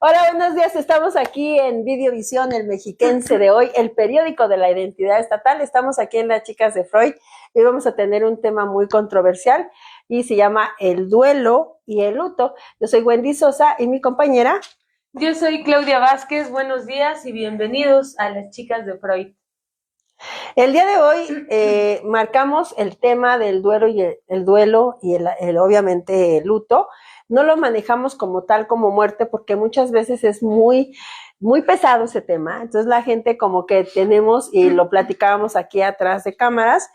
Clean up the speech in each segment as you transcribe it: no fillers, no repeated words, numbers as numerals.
Hola, buenos días. Estamos aquí en Videovisión, el mexiquense de hoy, el periódico de la identidad estatal. Estamos aquí en Las Chicas de Freud y vamos a tener un tema muy controversial y se llama el duelo y el luto. Yo soy Wendy Sosa y mi compañera. Yo soy Claudia Vázquez. Buenos días y bienvenidos a Las Chicas de Freud. El día de hoy marcamos el tema del duelo y obviamente el luto. No lo manejamos como tal, como muerte, porque muchas veces es muy pesado ese tema. Entonces la gente como que tenemos, y lo platicábamos aquí atrás de cámaras,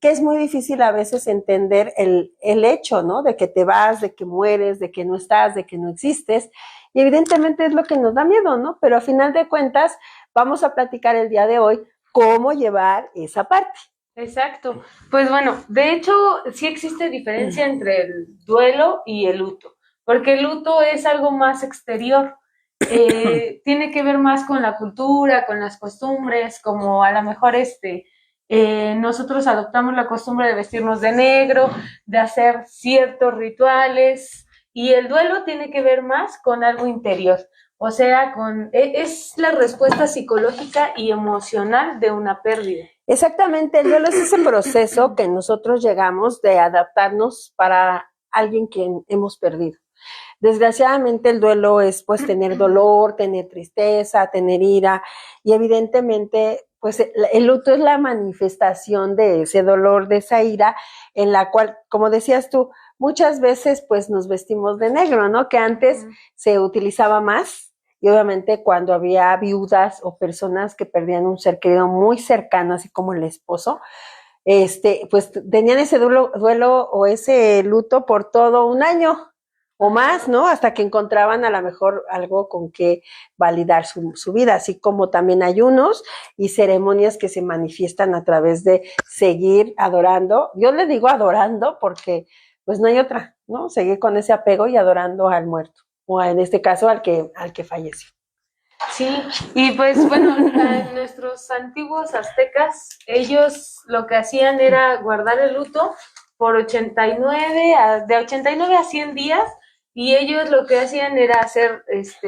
que es muy difícil a veces entender el hecho, ¿no? De que te vas, de que mueres, de que no estás, de que no existes. Y evidentemente es lo que nos da miedo, ¿no? Pero a final de cuentas vamos a platicar el día de hoy cómo llevar esa parte. Exacto. Pues bueno, de hecho sí existe diferencia entre el duelo y el luto, porque el luto es algo más exterior. Tiene que ver más con la cultura, con las costumbres, como a lo mejor nosotros adoptamos la costumbre de vestirnos de negro, de hacer ciertos rituales, y el duelo tiene que ver más con algo interior. O sea, es la respuesta psicológica y emocional de una pérdida. Exactamente, el duelo es ese proceso que nosotros llegamos de adaptarnos para alguien que hemos perdido. Desgraciadamente el duelo es pues tener dolor, tener tristeza, tener ira, y evidentemente pues el luto es la manifestación de ese dolor, de esa ira, en la cual, como decías tú, muchas veces pues nos vestimos de negro, ¿no? Que antes se utilizaba más. Y obviamente cuando había viudas o personas que perdían un ser querido muy cercano, así como el esposo, pues tenían ese duelo o ese luto por todo un año o más, ¿no? Hasta que encontraban a lo mejor algo con que validar su vida, así como también ayunos y ceremonias que se manifiestan a través de seguir adorando. Yo le digo adorando porque pues no hay otra, ¿no? Seguir con ese apego y adorando al muerto, o en este caso al que falleció. Sí, y pues bueno, nuestros antiguos aztecas, ellos lo que hacían era guardar el luto por de 89 a 100 días, y ellos lo que hacían era hacer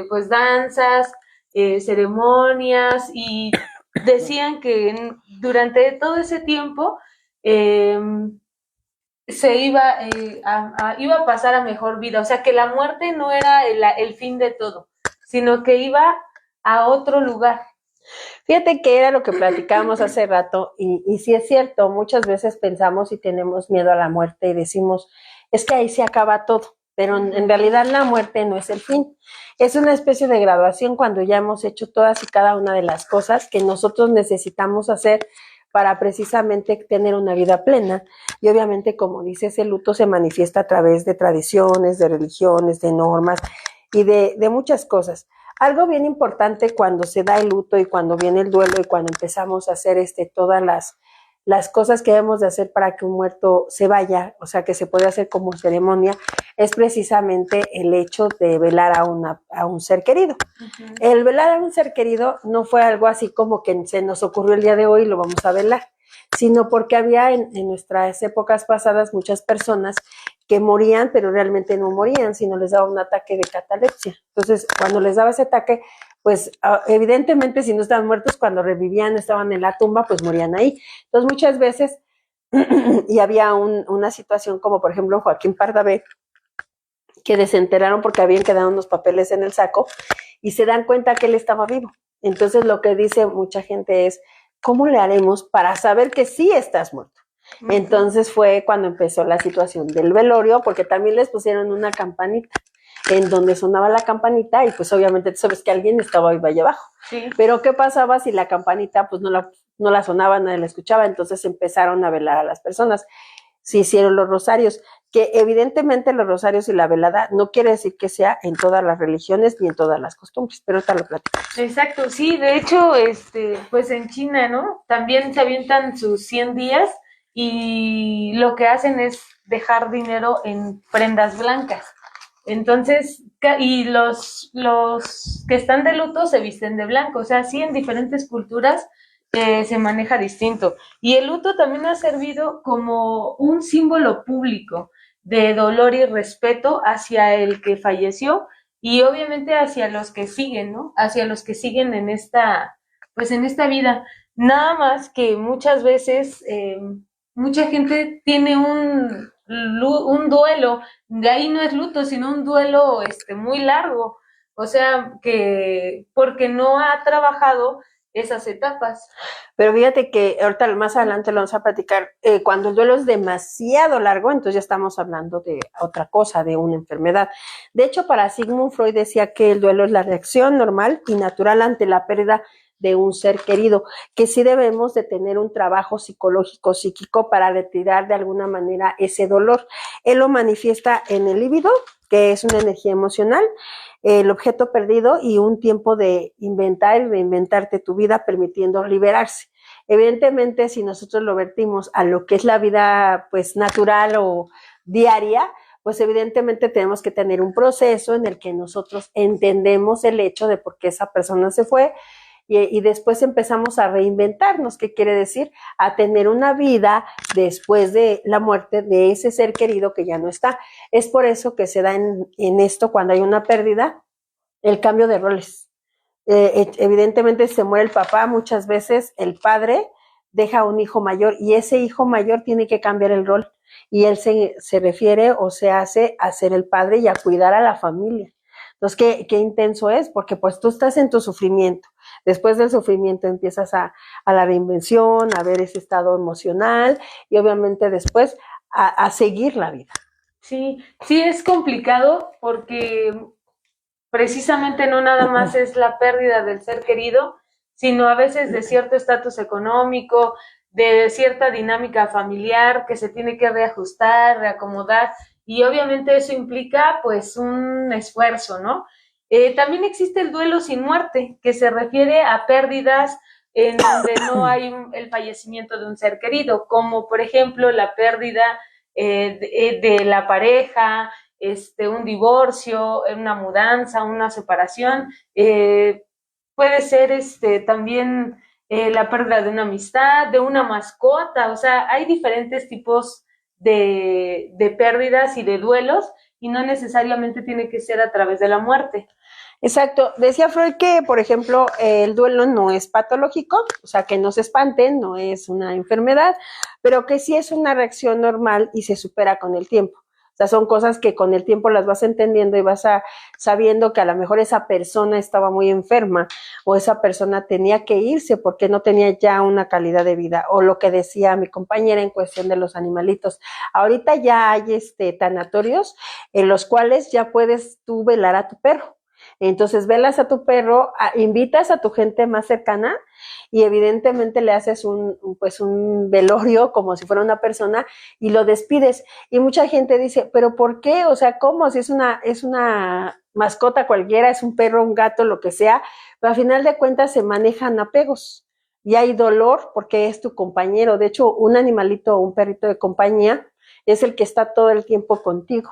pues danzas, ceremonias, y decían que durante todo ese tiempo se iba a pasar a mejor vida. O sea, que la muerte no era el fin de todo, sino que iba a otro lugar. Fíjate que era lo que platicábamos hace rato, y sí es cierto, muchas veces pensamos y tenemos miedo a la muerte y decimos, es que ahí se acaba todo, pero en realidad la muerte no es el fin, es una especie de graduación cuando ya hemos hecho todas y cada una de las cosas que nosotros necesitamos hacer para precisamente tener una vida plena. Y obviamente, como dices, el luto se manifiesta a través de tradiciones, de religiones, de normas y de muchas cosas. Algo bien importante cuando se da el luto y cuando viene el duelo y cuando empezamos a hacer todas las cosas que debemos de hacer para que un muerto se vaya, o sea, que se puede hacer como ceremonia, es precisamente el hecho de velar a un ser querido. Uh-huh. El velar a un ser querido no fue algo así como que se nos ocurrió el día de hoy y lo vamos a velar, sino porque había en nuestras épocas pasadas muchas personas que morían, pero realmente no morían, sino les daba un ataque de catalepsia. Entonces, cuando les daba ese ataque, pues evidentemente si no estaban muertos, cuando revivían, estaban en la tumba, pues morían ahí. Entonces, muchas veces, y había una situación como, por ejemplo, Joaquín Pardavé, que desenteraron porque habían quedado unos papeles en el saco y se dan cuenta que él estaba vivo. Entonces, lo que dice mucha gente es, ¿cómo le haremos para saber que sí estás muerto? Entonces fue cuando empezó la situación del velorio, porque también les pusieron una campanita en donde sonaba la campanita y pues obviamente tú sabes que alguien estaba ahí abajo. Sí. Pero ¿qué pasaba si la campanita pues no la sonaba, nadie la escuchaba? Entonces empezaron a velar a las personas. Se hicieron los rosarios, que evidentemente los rosarios y la velada no quiere decir que sea en todas las religiones ni en todas las costumbres, pero ahorita lo platicamos. Exacto, sí, de hecho, pues en China, ¿no? También se avientan sus 100 días y lo que hacen es dejar dinero en prendas blancas. Entonces, y los que están de luto se visten de blanco. O sea, sí, en diferentes culturas se maneja distinto. Y el luto también ha servido como un símbolo público de dolor y respeto hacia el que falleció, y obviamente hacia los que siguen, ¿no? Hacia los que siguen en esta, pues en esta vida. Nada más que muchas veces mucha gente tiene un duelo, de ahí no es luto, sino un duelo muy largo, o sea, que porque no ha trabajado esas etapas. Pero fíjate que ahorita más adelante lo vamos a platicar, cuando el duelo es demasiado largo, entonces ya estamos hablando de otra cosa, de una enfermedad. De hecho, para Sigmund Freud decía que el duelo es la reacción normal y natural ante la pérdida de un ser querido, que sí debemos de tener un trabajo psicológico, psíquico para retirar de alguna manera ese dolor. Él lo manifiesta en el líbido, que es una energía emocional, el objeto perdido y un tiempo de inventar y reinventarte tu vida permitiendo liberarse. Evidentemente, si nosotros lo vertimos a lo que es la vida pues natural o diaria, pues evidentemente tenemos que tener un proceso en el que nosotros entendemos el hecho de por qué esa persona se fue y después empezamos a reinventarnos. ¿Qué quiere decir? A tener una vida después de la muerte de ese ser querido que ya no está. Es por eso que se da en esto, cuando hay una pérdida, el cambio de roles. Evidentemente se muere el papá, muchas veces el padre deja un hijo mayor y ese hijo mayor tiene que cambiar el rol y él se refiere o se hace a ser el padre y a cuidar a la familia. Entonces, qué intenso es, porque pues tú estás en tu sufrimiento. Después del sufrimiento empiezas a la reinvención, a ver ese estado emocional y obviamente después a seguir la vida. Sí, sí es complicado porque precisamente no nada más es la pérdida del ser querido, sino a veces de cierto estatus económico, de cierta dinámica familiar que se tiene que reajustar, reacomodar, y obviamente eso implica pues un esfuerzo, ¿no? También existe el duelo sin muerte, que se refiere a pérdidas en donde no hay el fallecimiento de un ser querido, como por ejemplo la pérdida de la pareja, un divorcio, una mudanza, una separación, puede ser también la pérdida de una amistad, de una mascota, o sea, hay diferentes tipos de pérdidas y de duelos y no necesariamente tiene que ser a través de la muerte. Exacto. Decía Freud que, por ejemplo, el duelo no es patológico, o sea, que no se espanten, no es una enfermedad, pero que sí es una reacción normal y se supera con el tiempo. O sea, son cosas que con el tiempo las vas entendiendo y sabiendo que a lo mejor esa persona estaba muy enferma o esa persona tenía que irse porque no tenía ya una calidad de vida. O lo que decía mi compañera en cuestión de los animalitos. Ahorita ya hay tanatorios en los cuales ya puedes tú velar a tu perro. Entonces velas a tu perro, invitas a tu gente más cercana y evidentemente le haces un velorio como si fuera una persona y lo despides. Y mucha gente dice, ¿pero por qué? O sea, ¿cómo? Si es una mascota cualquiera, es un perro, un gato, lo que sea, pero al final de cuentas se manejan apegos y hay dolor porque es tu compañero. De hecho, un animalito o un perrito de compañía es el que está todo el tiempo contigo.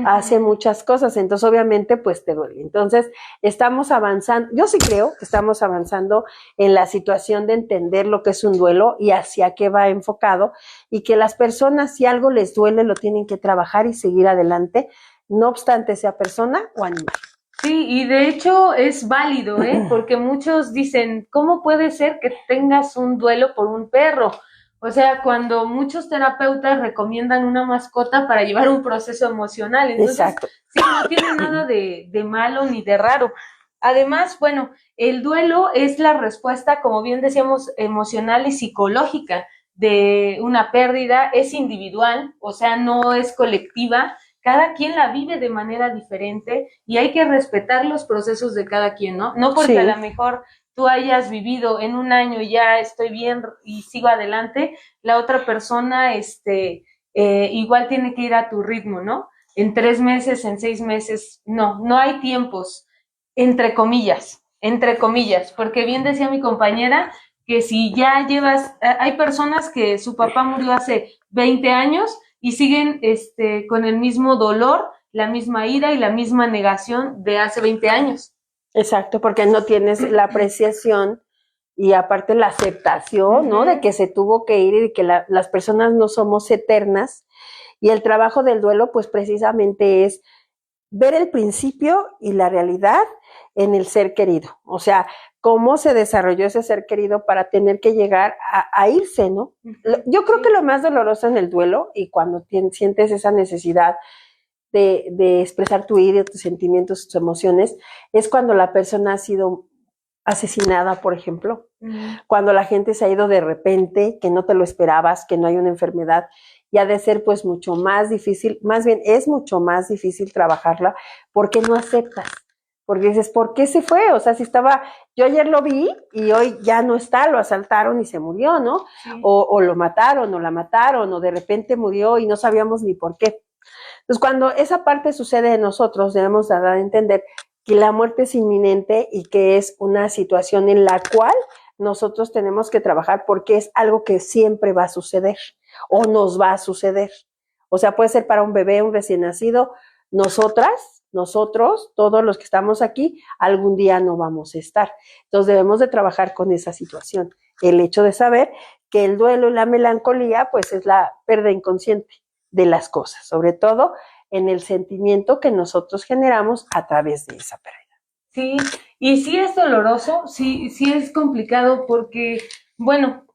Hace muchas cosas, entonces obviamente pues te duele. Entonces estamos avanzando, yo sí creo que estamos avanzando en la situación de entender lo que es un duelo y hacia qué va enfocado y que las personas si algo les duele lo tienen que trabajar y seguir adelante, no obstante sea persona o animal. Sí, y de hecho es válido, porque muchos dicen, ¿cómo puede ser que tengas un duelo por un perro? O sea, cuando muchos terapeutas recomiendan una mascota para llevar un proceso emocional. Entonces, exacto. Sí, no tiene nada de malo ni de raro. Además, bueno, el duelo es la respuesta, como bien decíamos, emocional y psicológica de una pérdida. Es individual, o sea, no es colectiva. Cada quien la vive de manera diferente y hay que respetar los procesos de cada quien, ¿no? No porque sí. A lo mejor tú hayas vivido en un año y ya estoy bien y sigo adelante, la otra persona igual tiene que ir a tu ritmo, ¿no? En 3 meses, en 6 meses, no hay tiempos, entre comillas, porque bien decía mi compañera que si ya llevas, hay personas que su papá murió hace 20 años y siguen con el mismo dolor, la misma ira y la misma negación de hace 20 años. Exacto, porque no tienes la apreciación y aparte la aceptación, ¿no? De que se tuvo que ir y de que las personas no somos eternas. Y el trabajo del duelo, pues precisamente es ver el principio y la realidad en el ser querido. O sea, cómo se desarrolló ese ser querido para tener que llegar a irse, ¿no? Yo creo que lo más doloroso en el duelo y cuando sientes esa necesidad de expresar tu ira, tus sentimientos, tus emociones, es cuando la persona ha sido asesinada, por ejemplo, cuando la gente se ha ido de repente, que no te lo esperabas, que no hay una enfermedad, y ha de ser pues mucho más difícil, más bien es mucho más difícil trabajarla porque no aceptas, porque dices, ¿por qué se fue? O sea, si estaba, yo ayer lo vi y hoy ya no está, lo asaltaron y se murió, ¿no? Sí. O lo mataron, o la mataron, o de repente murió y no sabíamos ni por qué. Entonces, cuando esa parte sucede en nosotros, debemos dar a entender que la muerte es inminente y que es una situación en la cual nosotros tenemos que trabajar porque es algo que siempre va a suceder o nos va a suceder. O sea, puede ser para un bebé, un recién nacido, nosotros, todos los que estamos aquí, algún día no vamos a estar. Entonces debemos de trabajar con esa situación. El hecho de saber que el duelo y la melancolía, pues es la pérdida inconsciente de las cosas, sobre todo en el sentimiento que nosotros generamos a través de esa pérdida. Sí, y sí es doloroso, sí es complicado porque, bueno,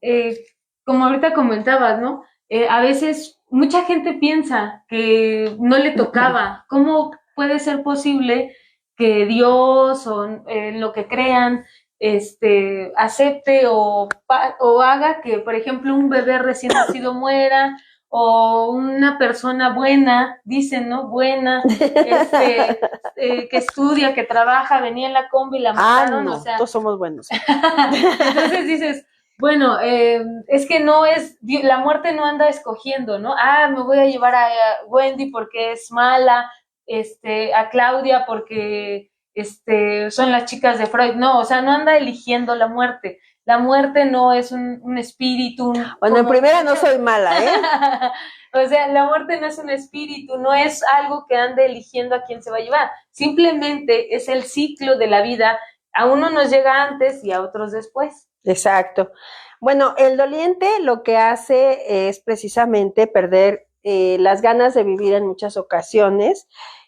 como ahorita comentabas, ¿no? A veces mucha gente piensa que no le tocaba. ¿Cómo puede ser posible que Dios o lo que crean acepte o haga que, por ejemplo, un bebé recién nacido muera? O una persona buena, dicen, ¿no? Buena, que estudia, que trabaja, venía en la combi y la mataron. No, o sea, todos somos buenos. Entonces dices, bueno, es que no es, la muerte no anda escogiendo, ¿no? Me voy a llevar a Wendy porque es mala, a Claudia porque son las chicas de Freud. No, o sea, no anda eligiendo la muerte. La muerte no es un espíritu. Bueno, en primera no soy mala, ¿eh? O sea, la muerte no es un espíritu, no es algo que ande eligiendo a quién se va a llevar. Simplemente es el ciclo de la vida. A uno nos llega antes y a otros después. Exacto. Bueno, el doliente lo que hace es precisamente perder las ganas de vivir en muchas ocasiones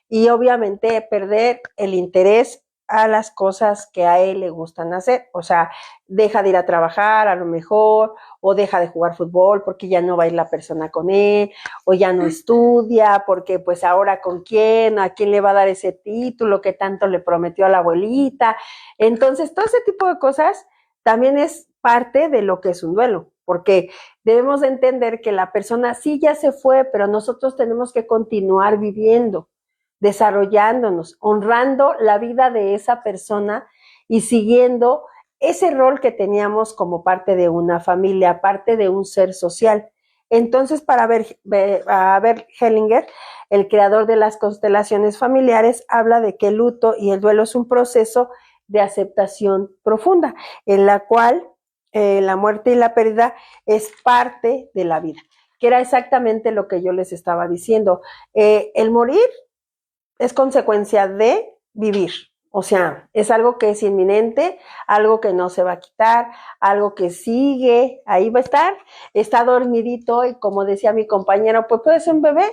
y obviamente perder el interés a las cosas que a él le gustan hacer. O sea, deja de ir a trabajar a lo mejor, o deja de jugar fútbol porque ya no va a ir la persona con él, o ya no estudia porque pues ahora con quién, a quién le va a dar ese título que tanto le prometió a la abuelita. Entonces, todo ese tipo de cosas también es parte de lo que es un duelo, porque debemos de entender que la persona sí ya se fue, pero nosotros tenemos que continuar viviendo, desarrollándonos, honrando la vida de esa persona y siguiendo ese rol que teníamos como parte de una familia, parte de un ser social. Entonces, para Bert Hellinger, el creador de las constelaciones familiares, habla de que el luto y el duelo es un proceso de aceptación profunda, en la cual la muerte y la pérdida es parte de la vida, que era exactamente lo que yo les estaba diciendo. El morir es consecuencia de vivir, o sea, es algo que es inminente, algo que no se va a quitar, algo que sigue, ahí va a estar, está dormidito y como decía mi compañero, pues puede ser un bebé.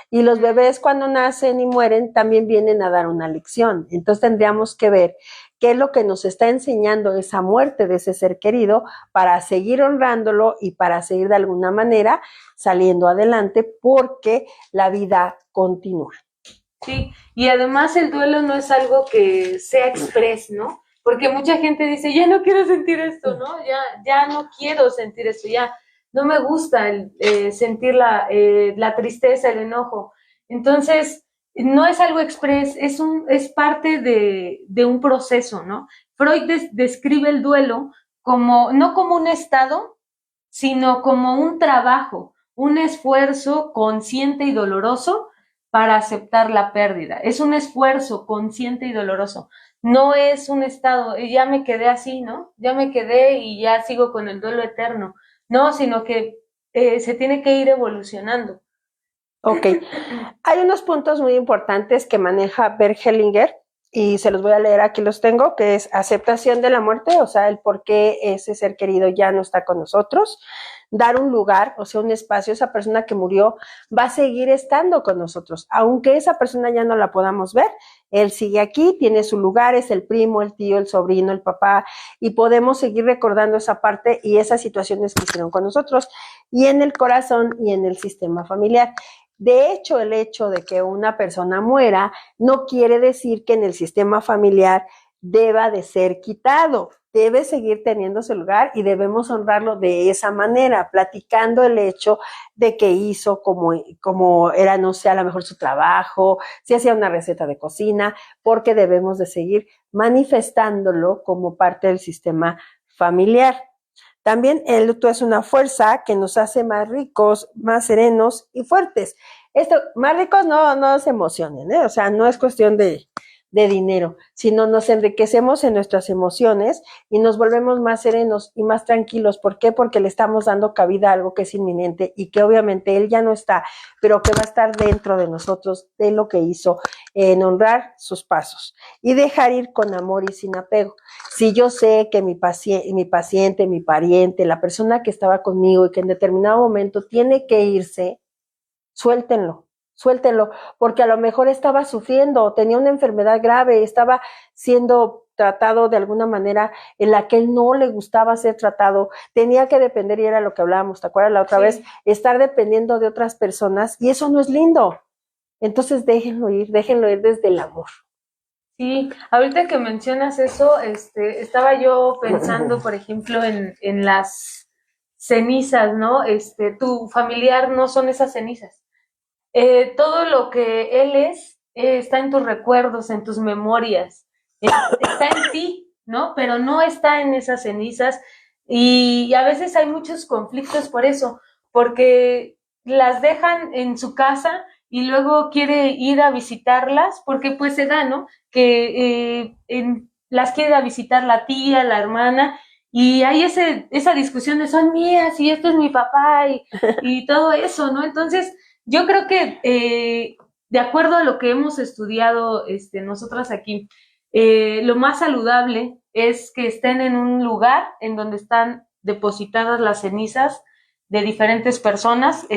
Y los bebés cuando nacen y mueren también vienen a dar una lección. Entonces tendríamos que ver qué es lo que nos está enseñando esa muerte de ese ser querido para seguir honrándolo y para seguir de alguna manera saliendo adelante porque la vida continúa. Sí, y además el duelo no es algo que sea express, ¿no? Porque mucha gente dice, ya no quiero sentir esto, ¿no? Ya no quiero sentir esto, ya no me gusta sentir la tristeza, el enojo. Entonces, no es algo express, es parte de un proceso, ¿no? Freud describe el duelo como, no como un estado, sino como un trabajo, un esfuerzo consciente y doloroso para aceptar la pérdida. Es un esfuerzo consciente y doloroso. No es un estado, ya me quedé así, ¿no? Ya me quedé y ya sigo con el duelo eterno. No, sino que se tiene que ir evolucionando. Ok. Hay unos puntos muy importantes que maneja Bert Hellinger y se los voy a leer, aquí los tengo, que es aceptación de la muerte, o sea, el por qué ese ser querido ya no está con nosotros, dar un lugar, o sea, un espacio, esa persona que murió va a seguir estando con nosotros, aunque esa persona ya no la podamos ver, él sigue aquí, tiene su lugar, es el primo, el tío, el sobrino, el papá, y podemos seguir recordando esa parte y esas situaciones que hicieron con nosotros, y en el corazón y en el sistema familiar. De hecho, el hecho de que una persona muera no quiere decir que en el sistema familiar deba de ser quitado, debe seguir teniendo su lugar y debemos honrarlo de esa manera, platicando el hecho de que hizo como era, no sé, a lo mejor su trabajo, si hacía una receta de cocina, porque debemos de seguir manifestándolo como parte del sistema familiar. También el luto es una fuerza que nos hace más ricos, más serenos y fuertes. Esto, más ricos no se emocionen, ¿eh? O sea, no es cuestión de dinero, sino nos enriquecemos en nuestras emociones y nos volvemos más serenos y más tranquilos. ¿Por qué? Porque le estamos dando cabida a algo que es inminente y que obviamente él ya no está, pero que va a estar dentro de nosotros, de lo que hizo, en honrar sus pasos y dejar ir con amor y sin apego. Si yo sé que mi paciente, mi pariente, la persona que estaba conmigo y que en determinado momento tiene que irse, suéltenlo, porque a lo mejor estaba sufriendo, tenía una enfermedad grave, estaba siendo tratado de alguna manera en la que él no le gustaba ser tratado, tenía que depender, y era lo que hablábamos, ¿te acuerdas la otra vez? Estar dependiendo de otras personas, y eso no es lindo. Entonces déjenlo ir desde el amor. Sí, ahorita que mencionas eso, estaba yo pensando, por ejemplo, en las cenizas, ¿no? Tu familiar no son esas cenizas. Todo lo que él es está en tus recuerdos, en tus memorias, está en ti, ¿no? Pero no está en esas cenizas y a veces hay muchos conflictos por eso, porque las dejan en su casa y luego quiere ir a visitarlas, porque pues se da, ¿no? Que las quiere ir a visitar la tía, la hermana, y hay esa discusión de son mías y esto es mi papá y todo eso, ¿no? Entonces, yo creo que de acuerdo a lo que hemos estudiado nosotras aquí, lo más saludable es que estén en un lugar en donde están depositadas las cenizas de diferentes personas.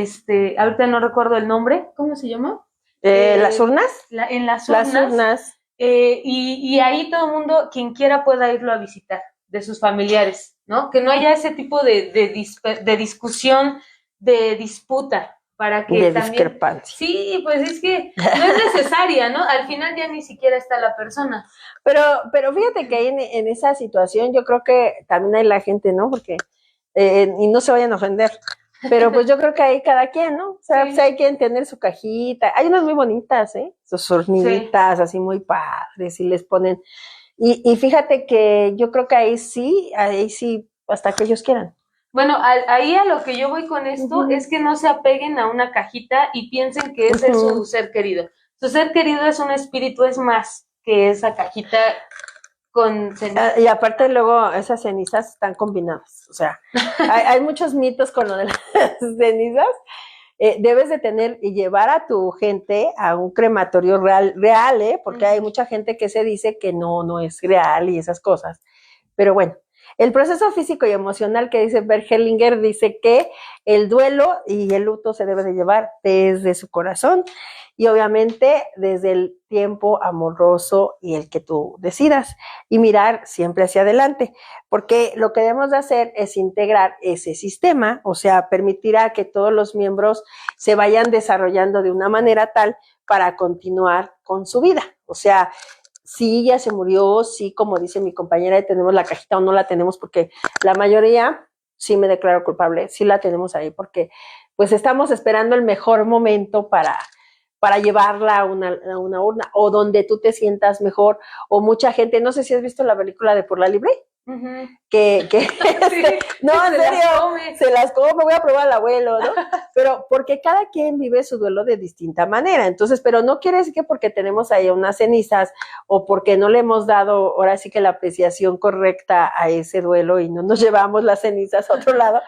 Ahorita no recuerdo el nombre, ¿cómo se llama? ¿Las urnas? En las urnas. Las urnas. Y ahí todo el mundo, quien quiera, pueda irlo a visitar, de sus familiares, ¿no? Que no haya ese tipo de discusión, de disputa, para que de también... discrepancia. Sí, pues es que no es necesaria, ¿no? Al final ya ni siquiera está la persona. Pero fíjate que ahí en esa situación yo creo que también hay la gente, ¿no? Porque, y no se vayan a ofender, pero pues yo creo que ahí cada quien, ¿no? O sea, pues hay quien tener su cajita. Hay unas muy bonitas, ¿eh? Sus hormiguitas así muy padres y les ponen... Y fíjate que yo creo que ahí sí, hasta que ellos quieran. Bueno, ahí a lo que yo voy con esto es que no se apeguen a una cajita y piensen que ese es su ser querido. Su ser querido es un espíritu, es más que esa cajita con cenizas. Y aparte luego esas cenizas están combinadas. O sea, hay muchos mitos con lo de las cenizas. Debes de tener y llevar a tu gente a un crematorio real, porque hay mucha gente que se dice que no es real y esas cosas. Pero bueno, el proceso físico y emocional que dice Bert Hellinger dice que el duelo y el luto se debe de llevar desde su corazón y obviamente desde el tiempo amoroso y el que tú decidas y mirar siempre hacia adelante, porque lo que debemos de hacer es integrar ese sistema, o sea, permitirá que todos los miembros se vayan desarrollando de una manera tal para continuar con su vida, o sea, sí, ya se murió, sí, como dice mi compañera, tenemos la cajita o no la tenemos, porque la mayoría, sí me declaro culpable, sí la tenemos ahí, porque pues estamos esperando el mejor momento para llevarla a una urna, o donde tú te sientas mejor, o mucha gente, no sé si has visto la película de Por la Libre, que Sí, no, en serio, se las come, voy a probar al abuelo, ¿no? Pero porque cada quien vive su duelo de distinta manera, entonces, pero no quiere decir que porque tenemos ahí unas cenizas o porque no le hemos dado ahora sí que la apreciación correcta a ese duelo y no nos llevamos las cenizas a otro lado,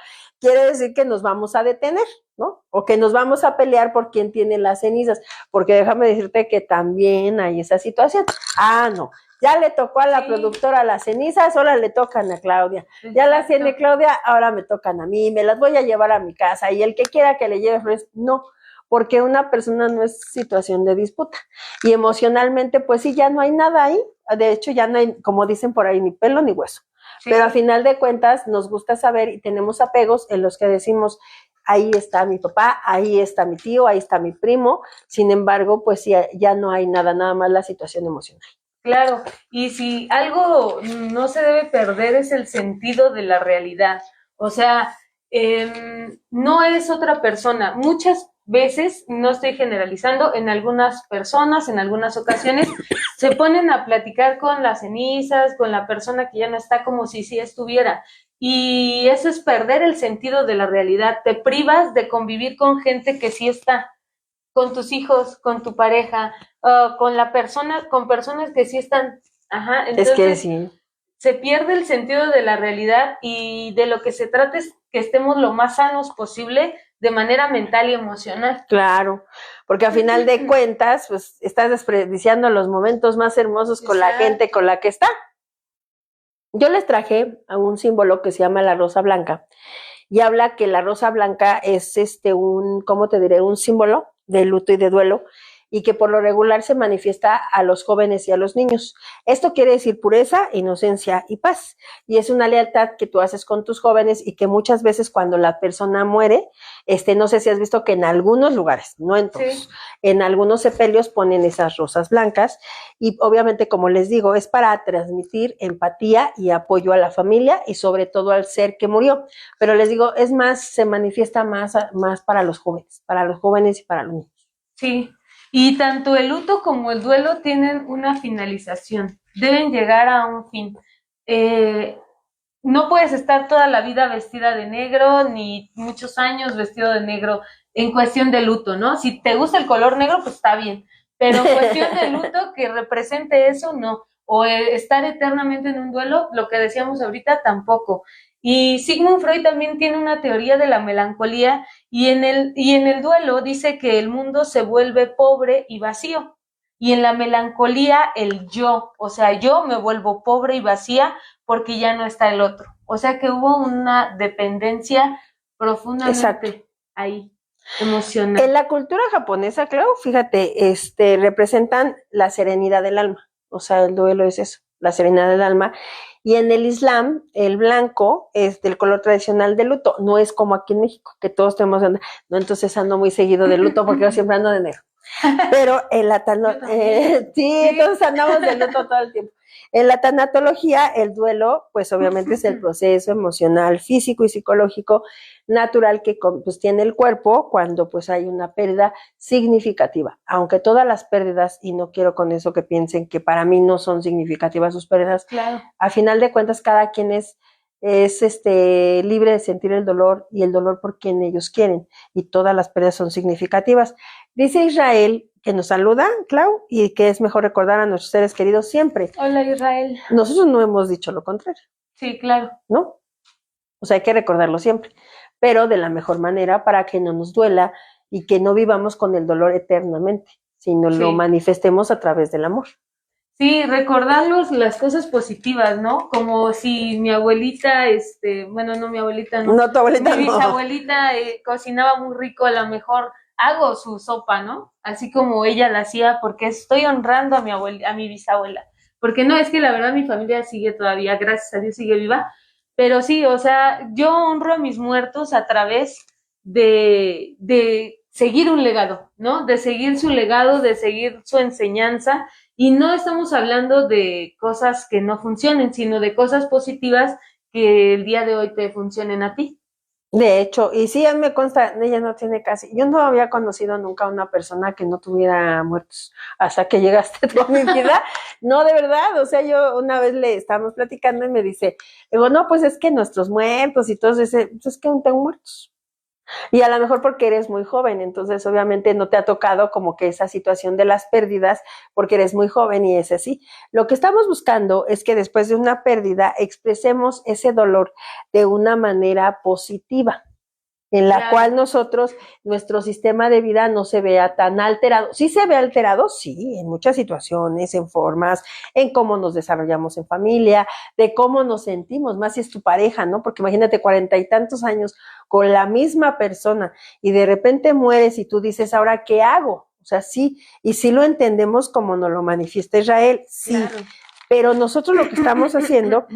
quiere decir que nos vamos a detener, ¿no? O que nos vamos a pelear por quién tiene las cenizas, porque déjame decirte que también hay esa situación. Ah, no, ya le tocó a la productora las cenizas, ahora le tocan a Claudia. Ya las tiene Claudia, ahora me tocan a mí, me las voy a llevar a mi casa, y el que quiera que le lleve flores, no, porque una persona no es situación de disputa. Y emocionalmente, pues sí, ya no hay nada ahí. De hecho, ya no hay, como dicen por ahí, ni pelo ni hueso. Sí. Pero a final de cuentas nos gusta saber y tenemos apegos en los que decimos, ahí está mi papá, ahí está mi tío, ahí está mi primo. Sin embargo, pues sí, ya no hay nada, nada más la situación emocional. Claro, y si algo no se debe perder es el sentido de la realidad. O sea, no es otra persona. Muchas veces, no estoy generalizando, en algunas personas, en algunas ocasiones, se ponen a platicar con las cenizas, con la persona que ya no está, como si sí estuviera. Y eso es perder el sentido de la realidad. Te privas de convivir con gente que sí está, con tus hijos, con tu pareja, con personas que sí están. Ajá, entonces, es que sí. Se pierde el sentido de la realidad y de lo que se trata es que estemos lo más sanos posible de manera mental y emocional. Claro, porque a final de cuentas, pues estás desperdiciando los momentos más hermosos con la gente con la que está. Yo les traje a un símbolo que se llama la rosa blanca y habla que la rosa blanca es ¿cómo te diré? Un símbolo de luto y de duelo y que por lo regular se manifiesta a los jóvenes y a los niños. Esto quiere decir pureza, inocencia y paz. Y es una lealtad que tú haces con tus jóvenes y que muchas veces cuando la persona muere, no sé si has visto que en algunos lugares, no en todos, sí, en algunos sepelios ponen esas rosas blancas y obviamente, como les digo, es para transmitir empatía y apoyo a la familia y sobre todo al ser que murió. Pero les digo, es más, se manifiesta más para los jóvenes y para los niños. Sí. Y tanto el luto como el duelo tienen una finalización, deben llegar a un fin. No puedes estar toda la vida vestida de negro, ni muchos años vestido de negro en cuestión de luto, ¿no? Si te gusta el color negro, pues está bien, pero en cuestión de luto que represente eso, no. O estar eternamente en un duelo, lo que decíamos ahorita, tampoco. Y Sigmund Freud también tiene una teoría de la melancolía y en el duelo dice que el mundo se vuelve pobre y vacío. Y en la melancolía el yo, o sea, yo me vuelvo pobre y vacía porque ya no está el otro. O sea que hubo una dependencia profundamente ahí, emocional. En la cultura japonesa, claro, fíjate, representan la serenidad del alma. O sea, el duelo es eso, la serenidad del alma. Y en el Islam, el blanco es del color tradicional del luto. No es como aquí en México, que todos tenemos, no, entonces ando muy seguido de luto porque yo siempre ando de negro. Pero en la sí, entonces andamos de luto todo el tiempo. En la tanatología, el duelo, pues obviamente es el proceso emocional, físico y psicológico natural que pues tiene el cuerpo cuando pues hay una pérdida significativa. Aunque todas las pérdidas, y no quiero con eso que piensen que para mí no son significativas sus pérdidas, claro, a final de cuentas cada quien es libre de sentir el dolor y el dolor por quien ellos quieren y todas las pérdidas son significativas. Dice Israel que nos saluda, Clau, y que es mejor recordar a nuestros seres queridos siempre. Hola, Israel. Nosotros no hemos dicho lo contrario. Sí, claro. ¿No? O sea, hay que recordarlo siempre, pero de la mejor manera para que no nos duela y que no vivamos con el dolor eternamente, sino lo manifestemos a través del amor. Sí, recordarlos las cosas positivas, ¿no? Como si mi abuelita, bueno, no mi abuelita, no. No, tu abuelita mi bisabuelita cocinaba muy rico, a lo mejor hago su sopa, ¿no? Así como ella la hacía, porque estoy honrando a mi bisabuela. Porque no, es que la verdad mi familia sigue todavía, gracias a Dios sigue viva. Pero sí, o sea, yo honro a mis muertos a través de seguir un legado, ¿no? De seguir su legado, de seguir su enseñanza. Y no estamos hablando de cosas que no funcionen, sino de cosas positivas que el día de hoy te funcionen a ti. De hecho, y sí, a mí me consta, ella no tiene casi, yo no había conocido nunca a una persona que no tuviera muertos hasta que llegaste tú a mi vida. No, de verdad, o sea, yo una vez le estábamos platicando y me dice, digo, no, pues es que nuestros muertos y todos ese, pues es que no tengo muertos. Y a lo mejor porque eres muy joven, entonces obviamente no te ha tocado como que esa situación de las pérdidas porque eres muy joven y es así. Lo que estamos buscando es que después de una pérdida expresemos ese dolor de una manera positiva. en la Claro. cual nuestro sistema de vida no se vea tan alterado. Sí se ve alterado, sí, en muchas situaciones, en formas, en cómo nos desarrollamos en familia, de cómo nos sentimos, más si es tu pareja, ¿no? Porque imagínate 40 y tantos años con la misma persona y de repente mueres y tú dices, ¿ahora qué hago? O sea, sí, y sí lo entendemos como nos lo manifiesta Israel, sí, Claro. pero nosotros lo que estamos haciendo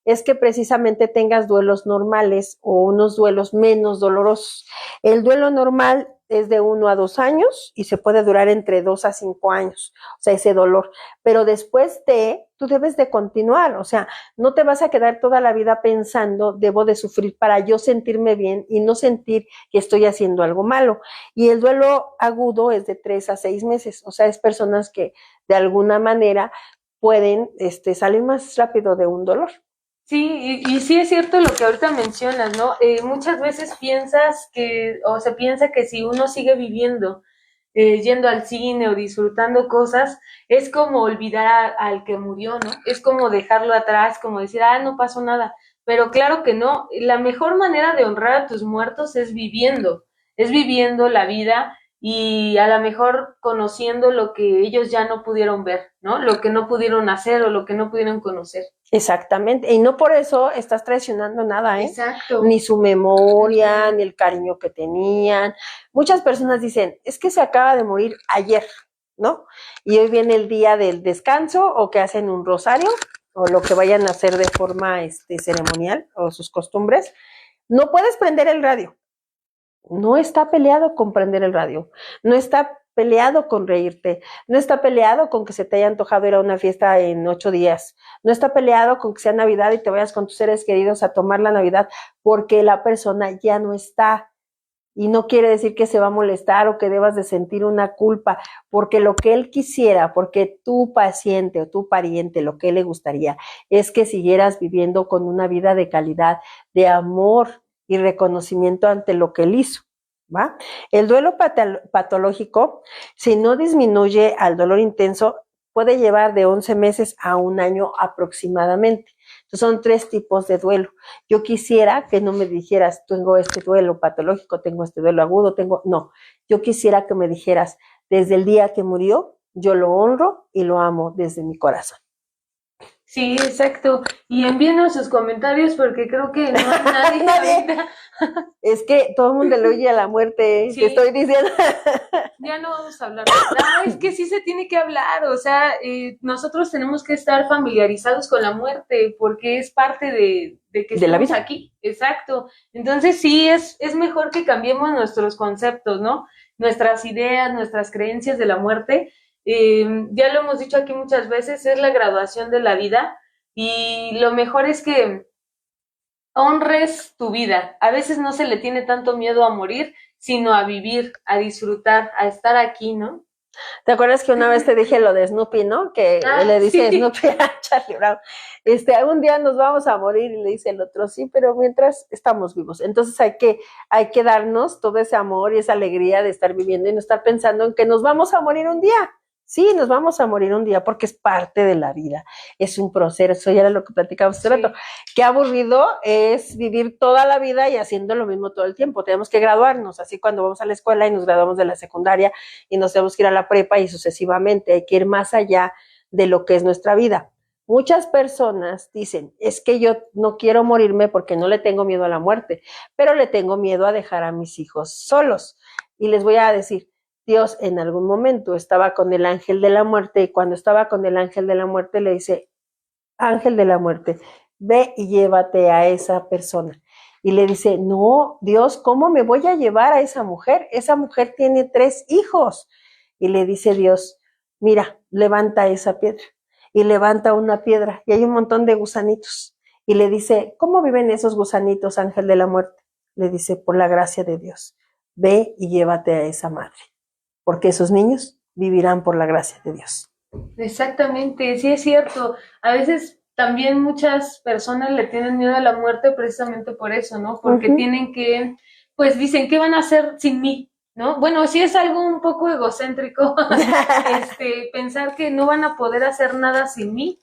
es que precisamente tengas duelos normales o unos duelos menos dolorosos. El duelo normal es de 1 a 2 años y se puede durar entre 2 a 5 años, o sea, ese dolor. Pero después tú debes de continuar, o sea, no te vas a quedar toda la vida pensando, debo de sufrir para yo sentirme bien y no sentir que estoy haciendo algo malo. Y el duelo agudo es de 3 a 6 meses, o sea, es personas que de alguna manera pueden salir más rápido de un dolor. Sí, y sí es cierto lo que ahorita mencionas, ¿no? Muchas veces se piensa que si uno sigue viviendo, yendo al cine o disfrutando cosas, es como olvidar al que murió, ¿no? Es como dejarlo atrás, como decir, no pasó nada. Pero claro que no, la mejor manera de honrar a tus muertos es viviendo la vida y a lo mejor conociendo lo que ellos ya no pudieron ver, ¿no? Lo que no pudieron hacer o lo que no pudieron conocer. Exactamente, y no por eso estás traicionando nada, ¿eh? Exacto. Ni su memoria, ni el cariño que tenían. Muchas personas dicen, es que se acaba de morir ayer, ¿no? Y hoy viene el día del descanso, o que hacen un rosario, o lo que vayan a hacer de forma ceremonial, o sus costumbres. No puedes prender el radio. No está peleado con prender el radio, no está peleado con reírte, no está peleado con que se te haya antojado ir a una fiesta en 8 días, no está peleado con que sea Navidad y te vayas con tus seres queridos a tomar la Navidad, porque la persona ya no está. Y no quiere decir que se va a molestar o que debas de sentir una culpa, porque lo que él quisiera, porque tu paciente o tu pariente, lo que le gustaría es que siguieras viviendo con una vida de calidad, de amor y reconocimiento ante lo que él hizo, ¿va? El duelo patológico, si no disminuye al dolor intenso, puede llevar de 11 meses a 1 año aproximadamente. Entonces son 3 tipos de duelo. Yo quisiera que no me dijeras, tengo este duelo patológico, tengo este duelo agudo, no. Yo quisiera que me dijeras, desde el día que murió, yo lo honro y lo amo desde mi corazón. Sí, exacto. Y envíenos sus comentarios porque creo que no hay nadie ahorita. Es que todo el mundo le oye a la muerte, Sí. te estoy diciendo. Ya no vamos a hablar. No, es que sí se tiene que hablar, o sea, nosotros tenemos que estar familiarizados con la muerte porque es parte de que De la estamos vida. aquí. Exacto. Entonces sí, es mejor que cambiemos nuestros conceptos, ¿no? Nuestras ideas, nuestras creencias de la muerte. Ya lo hemos dicho aquí muchas veces, es la graduación de la vida y lo mejor es que honres tu vida. A veces no se le tiene tanto miedo a morir, sino a vivir, a disfrutar, a estar aquí, ¿no? ¿Te acuerdas que una vez te dije lo de Snoopy, ¿no? Que le dice sí. Snoopy a Charlie Brown, algún día nos vamos a morir, y le dice el otro, sí, pero mientras estamos vivos. Entonces hay que darnos todo ese amor y esa alegría de estar viviendo y no estar pensando en que nos vamos a morir un día. Sí, nos vamos a morir un día porque es parte de la vida, es un proceso, ya era lo que platicábamos hace rato. Qué aburrido es vivir toda la vida y haciendo lo mismo todo el tiempo. Tenemos que graduarnos, así cuando vamos a la escuela y nos graduamos de la secundaria y nos tenemos que ir a la prepa y sucesivamente. Hay que ir más allá de lo que es nuestra vida. Muchas personas dicen, es que yo no quiero morirme porque no le tengo miedo a la muerte, pero le tengo miedo a dejar a mis hijos solos. Y les voy a decir, Dios en algún momento estaba con el ángel de la muerte y cuando estaba con el ángel de la muerte le dice, ángel de la muerte, ve y llévate a esa persona. Y le dice, no, Dios, ¿cómo me voy a llevar a esa mujer? Esa mujer tiene 3 hijos. Y le dice Dios, mira, levanta esa piedra. Y levanta una piedra y hay un montón de gusanitos. Y le dice, ¿cómo viven esos gusanitos, ángel de la muerte? Le dice, por la gracia de Dios, ve y llévate a esa madre, porque esos niños vivirán por la gracia de Dios. Exactamente, sí es cierto. A veces también muchas personas le tienen miedo a la muerte precisamente por eso, ¿no? Porque tienen que, pues dicen, ¿qué van a hacer sin mí? ¿No? Bueno, sí es algo un poco egocéntrico, pensar que no van a poder hacer nada sin mí.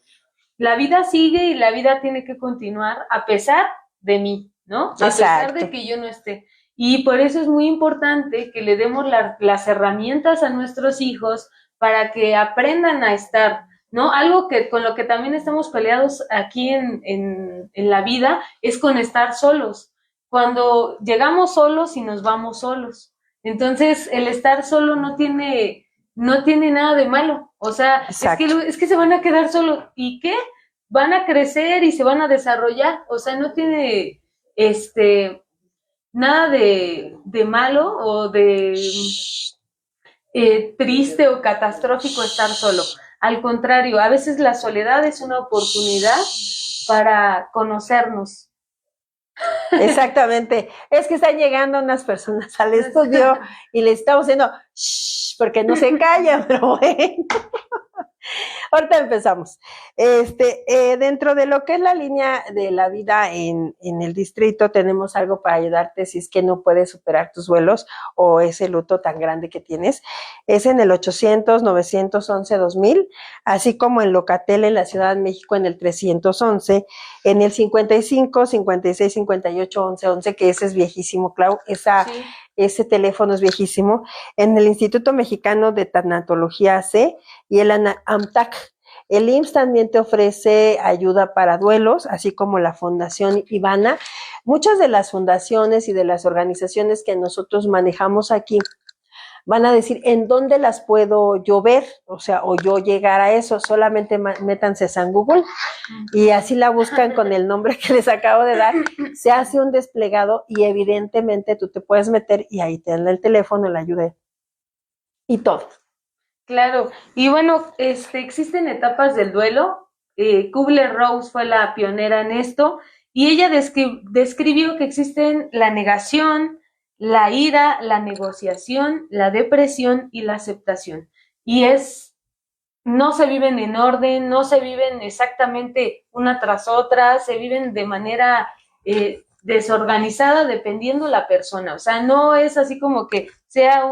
La vida sigue y la vida tiene que continuar a pesar de mí, ¿no? A pesar de que yo no esté. Y por eso es muy importante que le demos las herramientas a nuestros hijos para que aprendan a estar, ¿no? Algo que con lo que también estamos peleados aquí en la vida es con estar solos. Cuando llegamos solos y nos vamos solos. Entonces, el estar solo no tiene nada de malo. O sea, es que se van a quedar solos. ¿Y qué? Van a crecer y se van a desarrollar. O sea, no tiene nada de malo o de triste o catastrófico estar solo. Al contrario, a veces la soledad es una oportunidad para conocernos. Exactamente. Es que están llegando unas personas al estudio y le estamos diciendo shh, porque no se callan, pero bueno. Ahorita empezamos. Dentro de lo que es la línea de la vida en el distrito, tenemos algo para ayudarte si es que no puedes superar tus duelos o ese luto tan grande que tienes. Es en el 800-911-2000, así como en Locatel en la Ciudad de México en el 311, en el 55-56-58-1111, que ese es viejísimo, Clau, ese teléfono es viejísimo, en el Instituto Mexicano de Tanatología C y el AMTAC. El IMSS también te ofrece ayuda para duelos, así como la Fundación Ivana. Muchas de las fundaciones y de las organizaciones que nosotros manejamos aquí van a decir en dónde las puedo yo ver, o sea, o yo llegar a eso. Solamente métanse a Google y así la buscan con el nombre que les acabo de dar. Se hace un desplegado y evidentemente tú te puedes meter y ahí te dan el teléfono, la ayuda y todo. Claro, y bueno, existen etapas del duelo. Kubler-Ross fue la pionera en esto y ella describió que existen la negación, la ira, la negociación, la depresión y la aceptación. Y no se viven en orden, no se viven exactamente una tras otra, se viven de manera desorganizada dependiendo la persona. O sea, no es así como que sea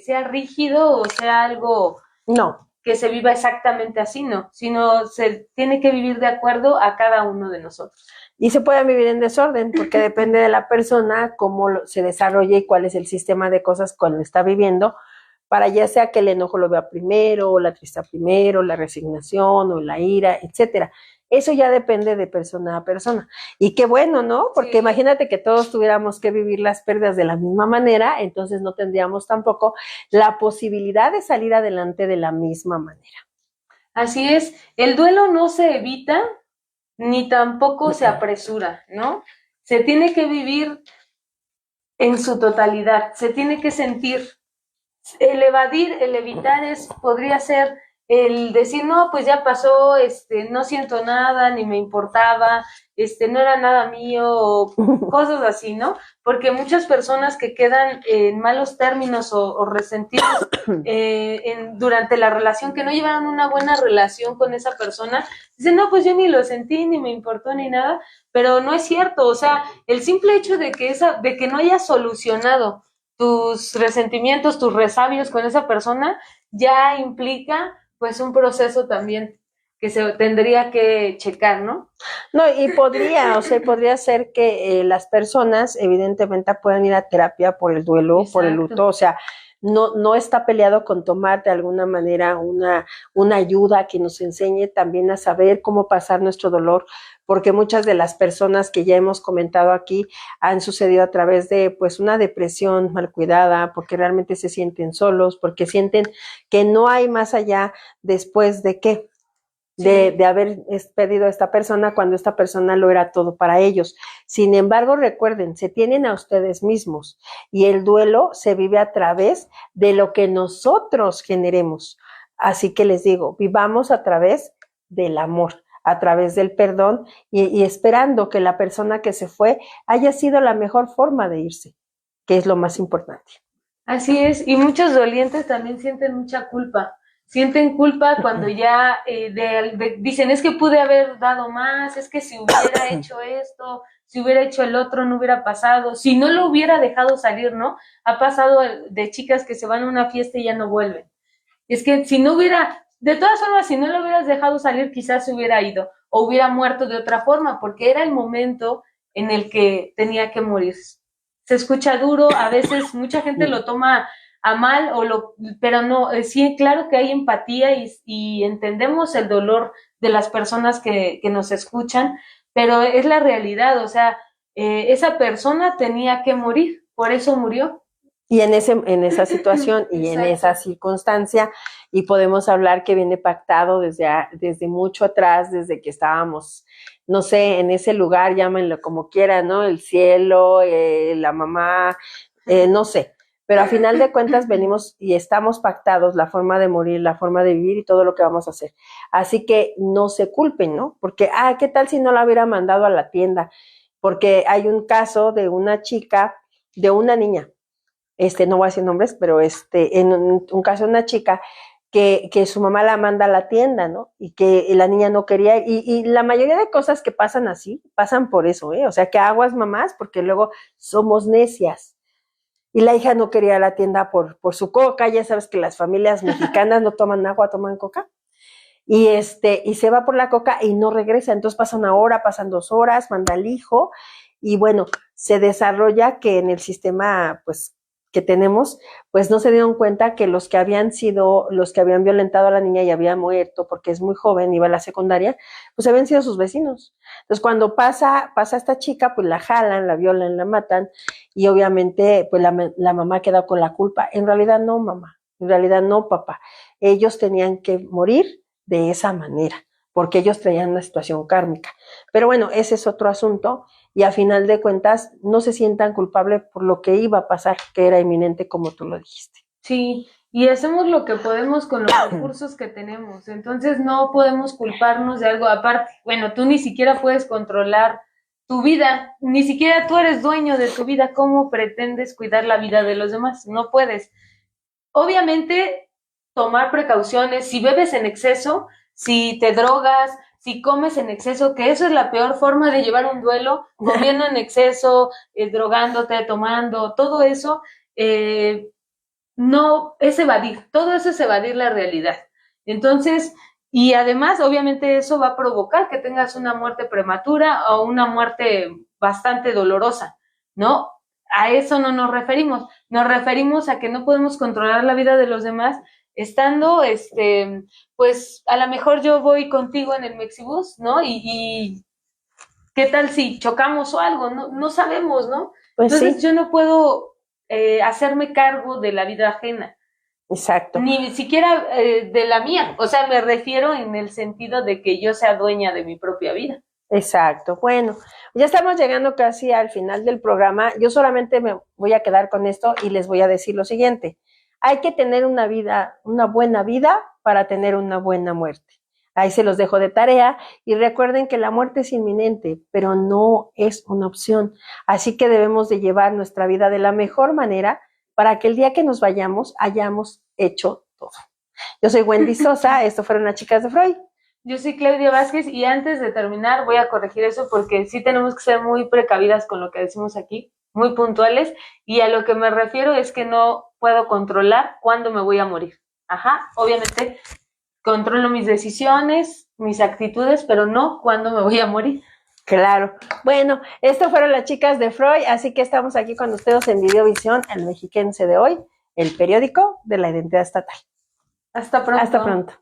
sea rígido o sea algo que se viva exactamente así, no, sino se tiene que vivir de acuerdo a cada uno de nosotros. Y se puede vivir en desorden, porque depende de la persona, cómo se desarrolla y cuál es el sistema de cosas con lo que está viviendo, para ya sea que el enojo lo vea primero, o la tristeza primero, la resignación, o la ira, etcétera. Eso ya depende de persona a persona. Y qué bueno, ¿no? Porque imagínate que todos tuviéramos que vivir las pérdidas de la misma manera, entonces no tendríamos tampoco la posibilidad de salir adelante de la misma manera. Así es. El duelo no se evita, ni tampoco se apresura, ¿no? Se tiene que vivir en su totalidad, se tiene que sentir. El evadir, el evitar podría ser el decir, no, pues ya pasó, no siento nada, ni me importaba, no era nada mío, o cosas así, ¿no? Porque muchas personas que quedan en malos términos o resentidos durante la relación, que no llevaron una buena relación con esa persona, dicen, no, pues yo ni lo sentí, ni me importó, ni nada, pero no es cierto. O sea, el simple hecho de que no hayas solucionado tus resentimientos, tus resabios con esa persona, ya implica pues un proceso también que se tendría que checar, ¿no? No, y podría ser que las personas evidentemente puedan ir a terapia por el duelo, exacto, por el luto, o sea, no está peleado con tomar de alguna manera una ayuda que nos enseñe también a saber cómo pasar nuestro dolor, porque muchas de las personas que ya hemos comentado aquí han sucedido a través de pues una depresión mal cuidada, porque realmente se sienten solos, porque sienten que no hay más allá después de qué. De haber perdido a esta persona cuando esta persona lo era todo para ellos. Sin embargo, recuerden, se tienen a ustedes mismos y el duelo se vive a través de lo que nosotros generemos. Así que les digo, vivamos a través del amor, a través del perdón y esperando que la persona que se fue haya sido la mejor forma de irse, que es lo más importante. Así es, y muchos dolientes también sienten mucha culpa. Sienten culpa cuando ya dicen, es que pude haber dado más, es que si hubiera hecho esto, si hubiera hecho el otro, no hubiera pasado, si no lo hubiera dejado salir, ¿no? Ha pasado de chicas que se van a una fiesta y ya no vuelven. Es que si no hubiera, de todas formas, si no lo hubieras dejado salir, quizás se hubiera ido o hubiera muerto de otra forma, porque era el momento en el que tenía que morirse. se escucha duro, a veces mucha gente lo toma a mal, pero no, sí, claro que hay empatía y entendemos el dolor de las personas que nos escuchan, pero es la realidad, o sea, esa persona tenía que morir, por eso murió. Y en esa situación y en esa circunstancia, y podemos hablar que viene pactado desde mucho atrás, desde que estábamos, no sé, en ese lugar, llámenlo como quieran, ¿no? El cielo, la mamá, no sé. Pero a final de cuentas venimos y estamos pactados la forma de morir, la forma de vivir y todo lo que vamos a hacer. Así que no se culpen, ¿no? Porque, ¿qué tal si no la hubiera mandado a la tienda? Porque hay un caso de una chica, de una niña, no voy a decir nombres, pero en un caso de una chica que su mamá la manda a la tienda, ¿no? Y que la niña no quería, y la mayoría de cosas que pasan así, pasan por eso, ¿eh? O sea, que aguas mamás, porque luego somos necias. Y la hija no quería ir a la tienda por su coca, ya sabes que las familias mexicanas no toman agua, toman coca. Y se va por la coca y no regresa, entonces pasa una hora, pasan 2 horas, manda al hijo, y bueno, se desarrolla que en el sistema, pues, que tenemos, pues no se dieron cuenta que los que habían violentado a la niña y había muerto, porque es muy joven, iba a la secundaria, pues habían sido sus vecinos. Entonces cuando pasa esta chica, pues la jalan, la violan, la matan, y obviamente, pues la mamá queda con la culpa. En realidad no, mamá, en realidad no, papá. Ellos tenían que morir de esa manera, porque ellos traían una situación kármica. Pero bueno, ese es otro asunto, y a final de cuentas no se sientan culpables por lo que iba a pasar, que era inminente, como tú lo dijiste. Sí, y hacemos lo que podemos con los recursos que tenemos, entonces no podemos culparnos de algo aparte. Bueno, tú ni siquiera puedes controlar tu vida, ni siquiera tú eres dueño de tu vida. ¿Cómo pretendes cuidar la vida de los demás? No puedes. Obviamente, tomar precauciones, si bebes en exceso, si te drogas, si comes en exceso, que eso es la peor forma de llevar un duelo, comiendo en exceso, drogándote, tomando, todo eso, no es evadir, todo eso es evadir la realidad. Entonces, y además, obviamente, eso va a provocar que tengas una muerte prematura o una muerte bastante dolorosa, ¿no? A eso no nos referimos a que no podemos controlar la vida de los demás estando, pues a lo mejor yo voy contigo en el Mexibus, ¿no? Y ¿qué tal si chocamos o algo? No sabemos, ¿no? Pues entonces sí. yo no puedo hacerme cargo de la vida ajena. Exacto. Ni siquiera de la mía, o sea, me refiero en el sentido de que yo sea dueña de mi propia vida. Exacto. Bueno, ya estamos llegando casi al final del programa. Yo solamente me voy a quedar con esto y les voy a decir lo siguiente. Hay que tener una buena vida para tener una buena muerte. Ahí se los dejo de tarea, y recuerden que la muerte es inminente, pero no es una opción. Así que debemos de llevar nuestra vida de la mejor manera para que el día que nos vayamos hayamos hecho todo. Yo soy Wendy Sosa, esto fueron las chicas de Freud. Yo soy Claudia Vázquez, y antes de terminar voy a corregir eso porque sí tenemos que ser muy precavidas con lo que decimos aquí, muy puntuales, y a lo que me refiero es que no puedo controlar cuándo me voy a morir. Ajá, obviamente controlo mis decisiones, mis actitudes, pero no cuándo me voy a morir. Claro. Bueno, esto fueron las chicas de Freud, así que estamos aquí con ustedes en Videovisión, el mexiquense de hoy, el periódico de la identidad estatal. Hasta pronto. Hasta pronto.